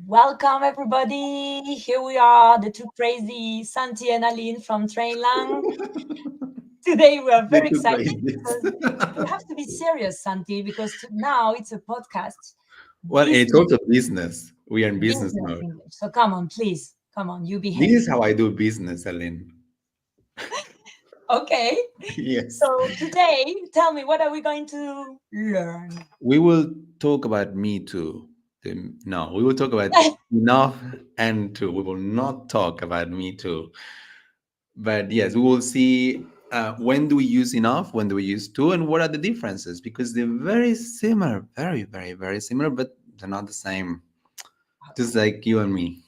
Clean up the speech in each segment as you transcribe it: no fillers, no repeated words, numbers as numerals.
Welcome, everybody. Here we are, the two crazy Santi and Aline from Trainlang. Today, we are very Need to excited play this. because you have to be serious, Santi, because now it's a podcast. Well, it's Business, also business. We are in business business mode. English. So come on, please. Come on, you This behave. is how I do business, Aline. Okay. Yes. So today, tell me, what are we going to learn? We will talk about me too. No, we will talk about enough and too. We will not talk about me too. But yes, we will see when do we use enough, when do we use to, and what are the differences? Because they're very similar, very, very, very similar, but they're not the same. Just like you and me.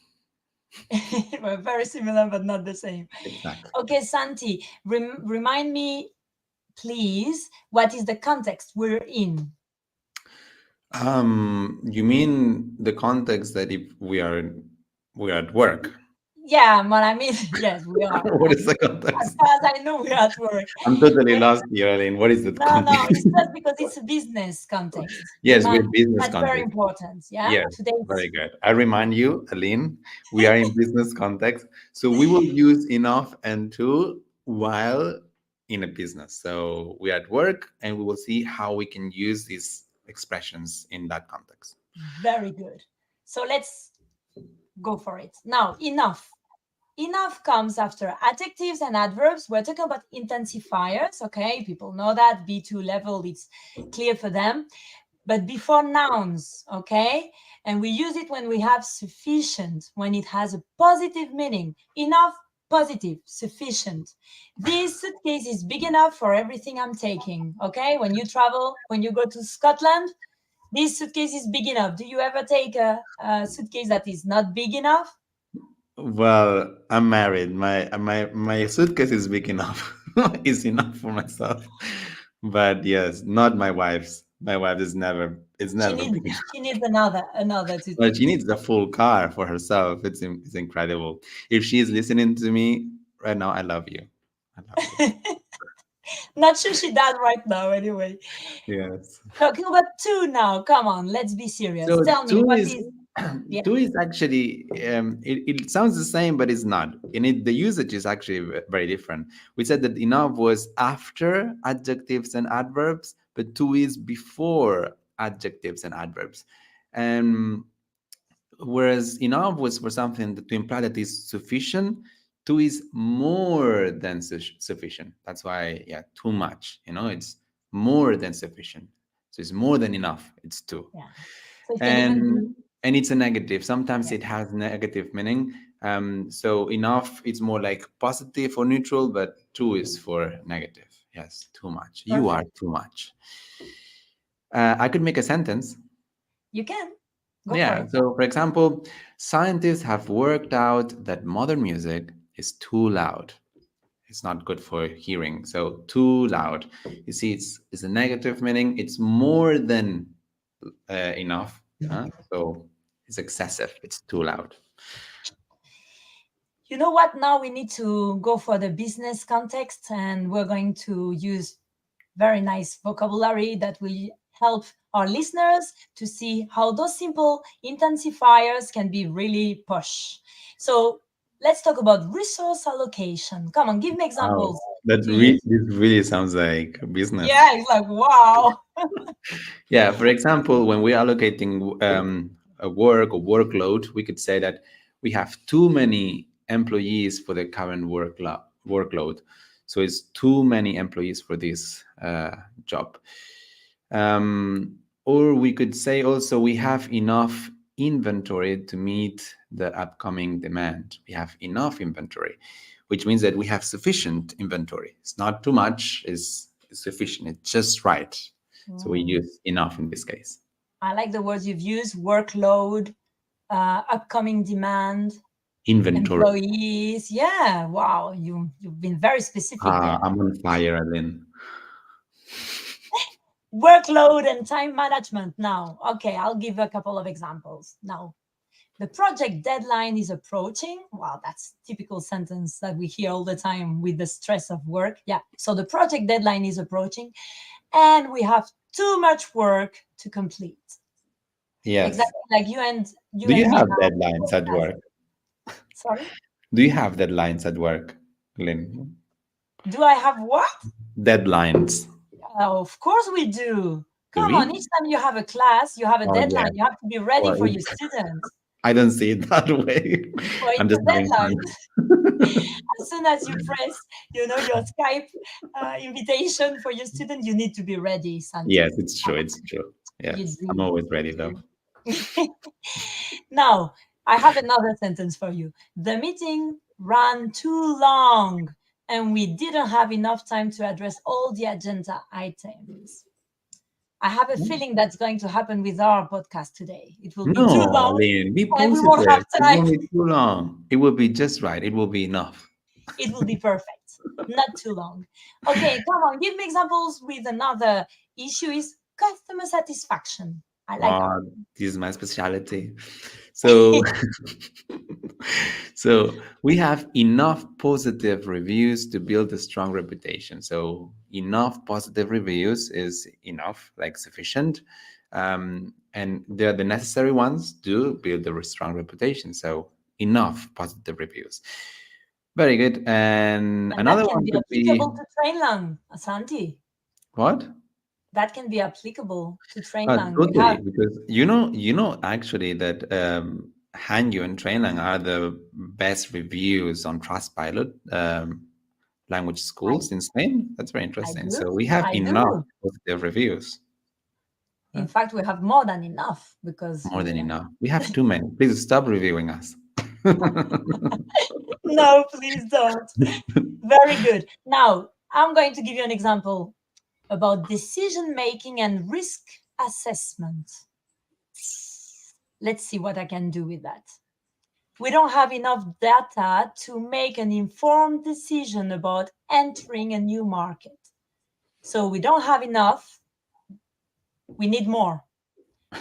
We're very similar, but not the same. Exactly. Okay, Santi, remind me, please, what is the context we're in? You mean the context that if we are at work? Yeah, but I mean, yes, we are. What is the As context? far as I know, we're at work. I'm totally lost here, Aline. What is the No, context? it's just because it's a business context. Yes, we're business That's very context. important. Yeah, Yes, today it's very good. I remind you, Aline, we are in business context, so we will use enough and to while in a business. So we are at work, and we will see how we can use these expressions in that context. very good. So let's go for it. Now, enough. Enough comes after adjectives and adverbs. We're talking about intensifiers, okay? People know that B2 level, it's clear for them. But before nouns, okay? And we use it when we have sufficient, when it has a positive meaning. Enough, positive, sufficient. This suitcase is big enough for everything I'm taking, okay? When you travel, when you go to Scotland, this suitcase is big enough. Do you ever take a suitcase that is not big enough? Well, I'm married. My suitcase is big enough. It's enough for myself. But yes, not my wife's. My wife is She never needs big enough. she needs another But she suitcase. needs the full car for herself. It's incredible. If she's listening to me right now, I love you. I love you. Not sure she does right now, anyway. Yes. Talking about two now. Come on, let's be serious. So Tell me two what is is. Yeah, two is actually it sounds the same, but it's not. In it, the usage is actually very different. We said that enough was after adjectives and adverbs, but two is before adjectives and adverbs. And whereas enough was for something to imply that is sufficient, two is more than sufficient. That's why, yeah, too much. It's more than sufficient. So it's more than enough. It's two, yeah. So it can even and be. and it's a negative. Sometimes Yeah. it has negative meaning. So enough, it's more like positive or neutral, but two is for negative. Yes, too much. You are Perfect. too much. I could make a sentence. You can go for Yeah. it. So, for example, scientists have worked out that modern music is too loud. It's not good for hearing. So, too loud. You see, it's a negative meaning. It's more than enough. So, it's excessive. It's too loud. You know what? Now we need to go for the business context, and we're going to use very nice vocabulary that will help our listeners to see how those simple intensifiers can be really push. So let's talk about resource allocation. Come on, give me Wow. examples to use. This really sounds like business. Yeah, it's like, wow. Yeah. For example, when we're allocating a work or workload, we could say that we have too many employees for the current workload. So it's too many employees for this job. Or we could say also we have enough inventory to meet the upcoming demand. We have enough inventory, which means that we have sufficient inventory. It's not too much, it's sufficient, it's just right. So we Mm. use enough in this case. I like the words you've used: workload, upcoming demand, Inventory. employees. Yeah, wow, you've been very specific there. I'm on fire, Aline. Workload and time management now. Okay, I'll give a couple of examples. Now, the project deadline is approaching. Wow, that's typical sentence that we hear all the time with the stress of work. Yeah, so the project deadline is approaching and we have too much work to complete. Yes. Exactly like you and You Do you and me have now. deadlines at work? Sorry? Do you have deadlines at work, Lynn? Do I have what? Deadlines. Of course we do. Do Come on, we? each time you have a class, you have a Oh, yeah. deadline. You have to be ready Well, for your students. I don't see it that way. Well, I'm it's just a having deadline. fun. As soon as you press, your Skype invitation for your student, you need to be ready, Santi. Yes, it's true. It's true. You Yes, I'm do. always ready though. Now, I have another sentence for you. The meeting ran too long and we didn't have enough time to address all the agenda items. I have a feeling that's going to happen with our podcast today. It will be too No, long Lynn, be and we positive. won't have It time. won't be too long. It will be just right. It will be enough. It will be perfect, not too long. Okay, come on, give me examples with another issue is customer satisfaction. I like that. This is my specialty. So, so we have enough positive reviews to build a strong reputation. So enough positive reviews is enough, like sufficient. And they're the necessary ones to build a strong reputation. So enough positive reviews. Very good. And And that another can one be could be applicable to Trainlang, Santi. what? That can be applicable to Trainlang. We Totally, have, because actually that Hanyu and Trainlang are the best reviews on Trustpilot language I, schools in Spain. That's very I interesting. do, So we have I enough do. positive reviews, In fact, we have more than enough because more than we. enough. We have too many. Please stop reviewing us. No, please don't. Very good. Now, I'm going to give you an example about decision making and risk assessment. Let's see what I can do with that. We don't have enough data to make an informed decision about entering a new market. So we don't have enough. We need more.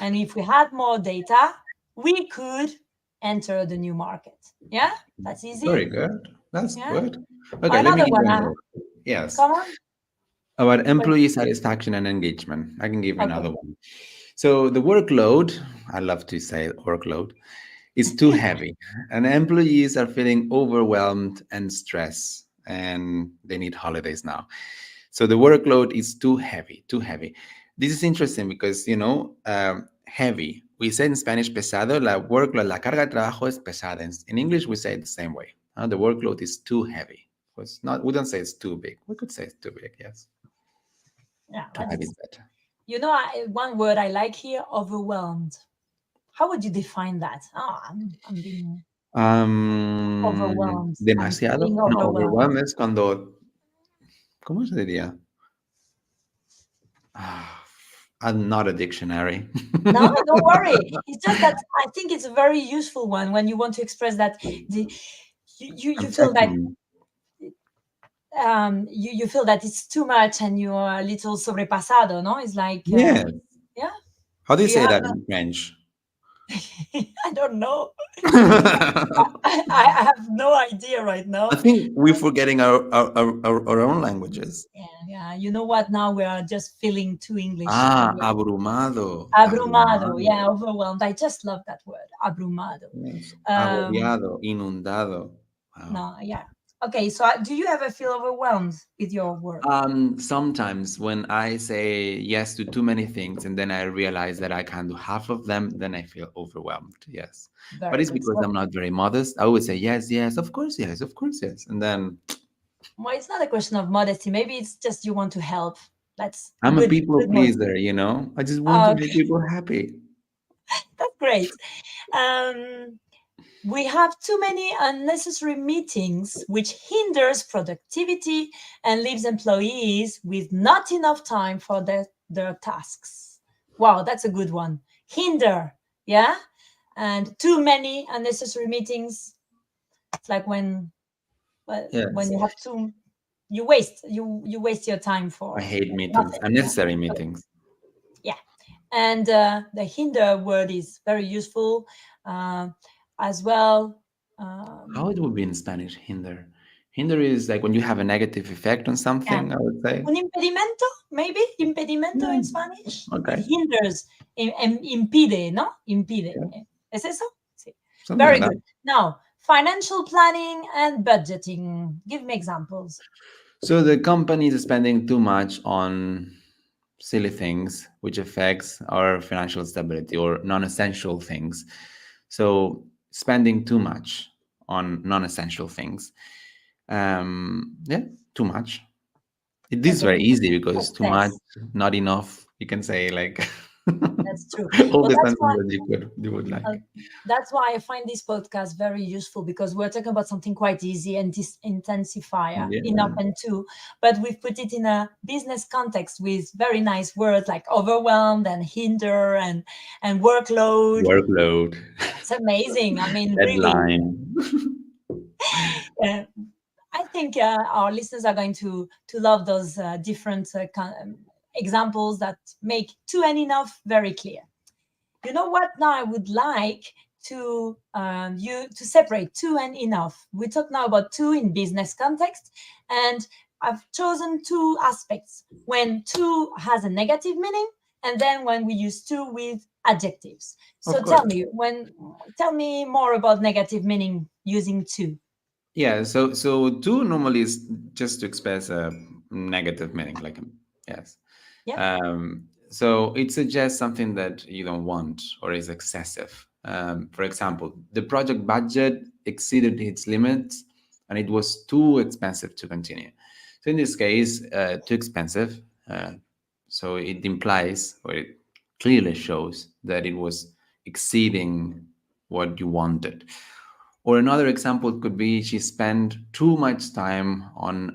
And if we had more data, we could enter the new market. Yeah, that's easy. Very good. That's Yeah. good. Okay, let me Another give one. you another. Yes. Come on. About employee satisfaction and engagement. I can give you Okay. another one. So the workload, I love to say workload, is too heavy. And employees are feeling overwhelmed and stressed, and they need holidays now. So the workload is too heavy, too heavy. This is interesting because, heavy. We say in Spanish pesado, la workload, la carga de trabajo es pesada. In English, we say it the same way. The workload is too heavy. It's not. We don't say it's too big. We could say it's too big, yes. Yeah, Too heavy is better. one word I like here, overwhelmed. How would you define that? I'm being overwhelmed. Demasiado. I'm feeling No, overwhelmed. overwhelmed es cuando. ¿Cómo se diría? I'm not a dictionary. No, don't worry. It's just that I think it's a very useful one when you want to express that you feel that checking. you feel that it's too much and you are a little sobrepasado, no? It's like Yes. yeah. How do you Do say have that in French? I don't know. I have no idea right now. I think we're forgetting our own languages. Yeah. You know what? Now we are just feeling too English. Abrumado. Abrumado. Yeah, overwhelmed. I just love that word. Abrumado. Yes. Agobiado, inundado. Wow. No, yeah. Okay, so do you ever feel overwhelmed with your work? Sometimes when I say yes to too many things and then I realize that I can't do half of them, then I feel overwhelmed. Yes. But it's because I'm not very modest. I always say yes, yes, of course, yes, of course, yes. And then Well, it's not a question of modesty. Maybe it's just you want to help. That's I'm a good. people Good motive. pleaser, I just want to make people happy. That's great. We have too many unnecessary meetings, which hinders productivity and leaves employees with not enough time for their tasks. Wow, that's a good one. Hinder, yeah? And too many unnecessary meetings. It's like when you have to, you waste your time for. I hate meetings, nothing. unnecessary meetings. Yeah. And the hinder word is very useful as well. How it would be in Spanish, hinder? Hinder is like when you have a negative effect on something, I would say. Un impedimento, maybe? Impedimento in Spanish? Okay. It hinders, impide, no? Impide. Yeah. Is it so? See. Something Very like that. good. Now, financial planning and budgeting. Give me examples. So the company is spending too much on silly things which affects our financial stability or non-essential things. So spending too much on non-essential things. Yeah, too much. It is very Getting easy because too much, excess. not enough. You can say like That's true. all But the sentences that you would uh, like. that's why I find this podcast very useful, because we're talking about something quite easy and this intensifier, enough Yeah. and two, but we've put it in a business context with very nice words like overwhelmed and hinder and workload. Workload, It's amazing. I mean, really. deadline. Uh, I think our listeners are going to love those different examples that make two and enough very clear. You know what? Now I would like to you to separate two and enough. We talk now about two in business context, and I've chosen two aspects when two has a negative meaning, and then when we use two with adjectives. Of So course. tell me more about negative meaning using two. Yeah, so two normally is just to express a negative meaning, like yes. Yeah. So it suggests something that you don't want or is excessive. For example, the project budget exceeded its limits and it was too expensive to continue. So in this case, too expensive. So it implies or it clearly shows that it was exceeding what you wanted. Or another example could be she spent too much time on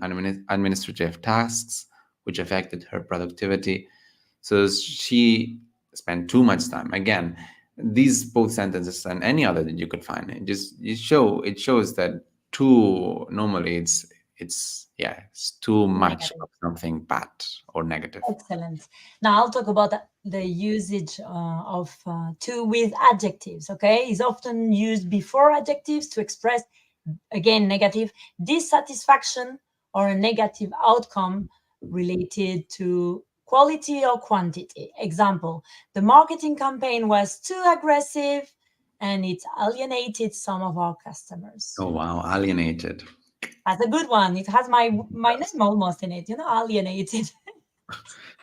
administrative tasks, which affected her productivity. So she spent too much time. Again, these both sentences and any other that you could find, it shows that too normally it's too much Negative. of something bad or negative. Excellent. Now I'll talk about the usage of to with adjectives. Okay, is often used before adjectives to express again negative dissatisfaction or a negative outcome related to quality or quantity. Example: the marketing campaign was too aggressive and it alienated some of our customers. Oh wow, alienated. That's a good one. It has my name almost in it. You know, alienated.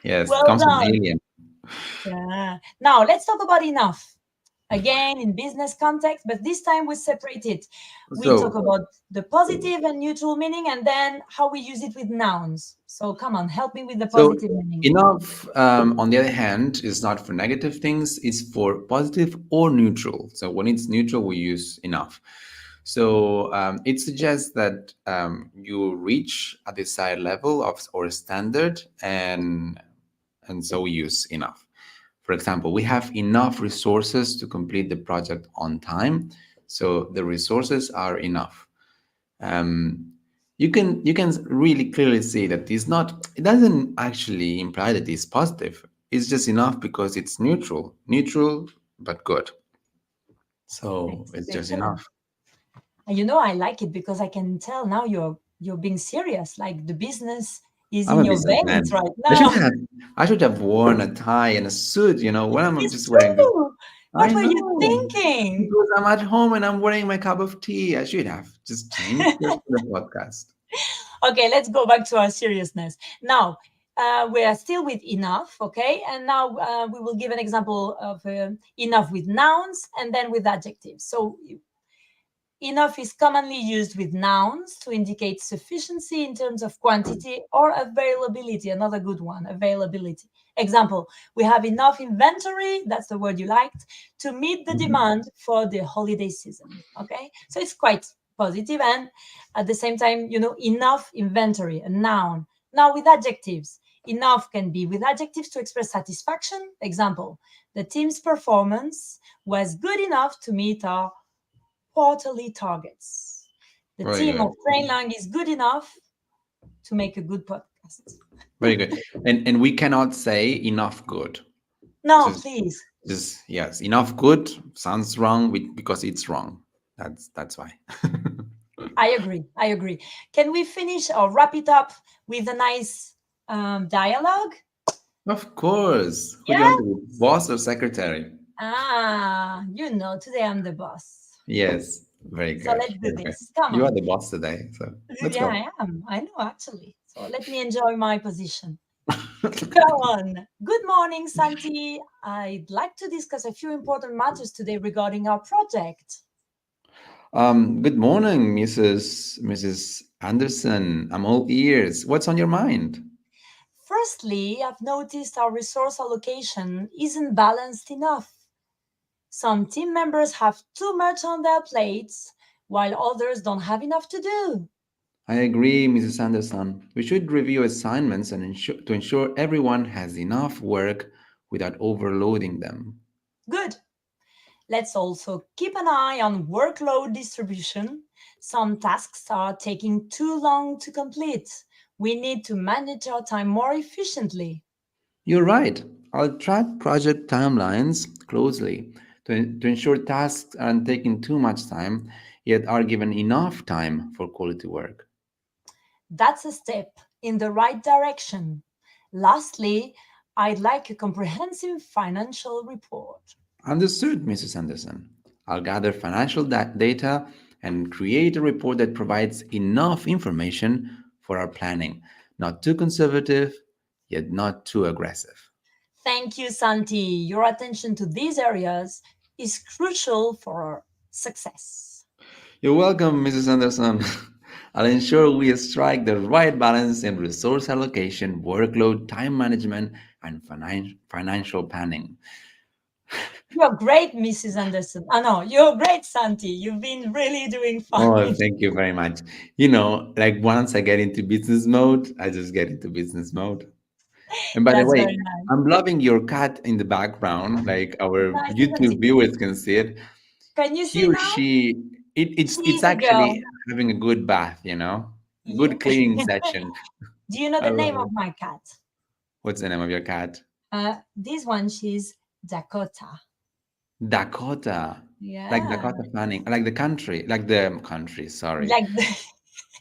Yes, it Well comes from done. alien. Yeah. Now let's talk about enough. Again, in business context, but this time we separate it. We talk So about the positive and neutral meaning, and then how we use it with nouns. So come on, help me with the So positive meaning. enough, on the other hand, is not for negative things, it's for positive or neutral. So when it's neutral, we use enough. So it suggests that you reach a desired level of or standard, and so we use enough. For example, we have enough resources to complete the project on time. So the resources are enough. um, you can really clearly see that it doesn't actually imply that it's positive. It's just enough because it's neutral but good. So it's just Excellent. enough. And you know, I like it because I can tell now you're being serious. Like the business is I'm in a your veins businessman. right I should now. have I should have worn a tie and a suit, when I'm It's just wearing this. true. What I were you know. thinking? Because I'm at home and I'm wearing my cup of tea. I should have just changed just for the podcast. Okay, let's go back to our seriousness. Now, we are still with enough, okay? And now we will give an example of enough with nouns and then with adjectives. So, enough is commonly used with nouns to indicate sufficiency in terms of quantity or availability. Another good one, availability. Example: we have enough inventory, that's the word you liked, to meet the Mhm. demand for the holiday season. Okay, so it's quite positive, and at the same time, enough inventory, a noun. Now, with adjectives, enough can be with adjectives to express satisfaction. Example: the team's performance was good enough to meet our quarterly targets. The Very team good. of Trainlang is good enough to make a good podcast. Very good. And we cannot say enough good. No, Just please. just yes, enough good sounds wrong because it's wrong. That's why. I agree. I agree. Can we finish or wrap it up with a nice dialogue? Of course. Who do you Yeah. want to be? Boss or secretary? Today I'm the boss. Yes, very So good. let's do Very good. this. Come You are on. the boss today, so let's Yeah, go. I am. I know, actually. So let me enjoy my position. Go on. Good morning, Santi. I'd like to discuss a few important matters today regarding our project. Good morning, Mrs. Anderson. I'm all ears. What's on your mind? Firstly, I've noticed our resource allocation isn't balanced enough. Some team members have too much on their plates, while others don't have enough to do. I agree, Mrs. Anderson. We should review assignments and to ensure everyone has enough work without overloading them. Good. Let's also keep an eye on workload distribution. Some tasks are taking too long to complete. We need to manage our time more efficiently. You're right. I'll track project timelines closely to ensure tasks aren't taking too much time, yet are given enough time for quality work. That's a step in the right direction. Lastly, I'd like a comprehensive financial report. Understood, Mrs. Anderson. I'll gather financial data and create a report that provides enough information for our planning. Not too conservative, yet not too aggressive. Thank you, Santi. Your attention to these areas is crucial for our success. You're welcome, Mrs. Anderson. I'll ensure we strike the right balance in resource allocation, workload, time management, and financial planning. You're great, Mrs. Anderson. Oh, no, you're great, Santi. You've been really doing Oh, fine. thank you very much. Like once I get into business mode, I just get into business mode. And by the That's way, very nice. I'm loving your cat in the background. Like our Nice, isn't YouTube it? viewers can see it. Can you He see or now? she, it's She's a girl. actually having a good bath, a Yeah. good cleaning session. Do you know I the love name of it. my cat? What's the name of your cat? This one, she's Dakota. Dakota. Like Yeah. Dakota Fanning. Like the country. Like the country, sorry. Like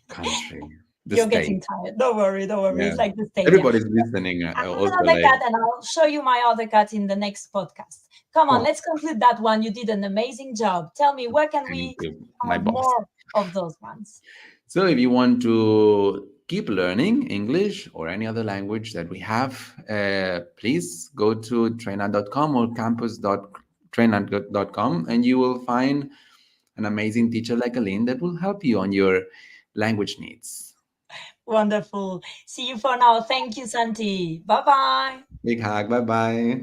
Country. The you're state. getting tired. Don't worry, don't worry. Yeah. It's like the state. Yeah. Everybody's listening I have also another like, cat and I'll show you my other cat in the next podcast. Come on, oh, let's conclude that one. You did an amazing job. Tell me, where can thank we you, my have boss. more of those ones? So if you want to keep learning English or any other language that we have, please go to trainlang.com or campus.trainlang.com and you will find an amazing teacher like Aline that will help you on your language needs. Wonderful. See you for now. Thank you, Santi. Bye bye. Big hug. Bye bye.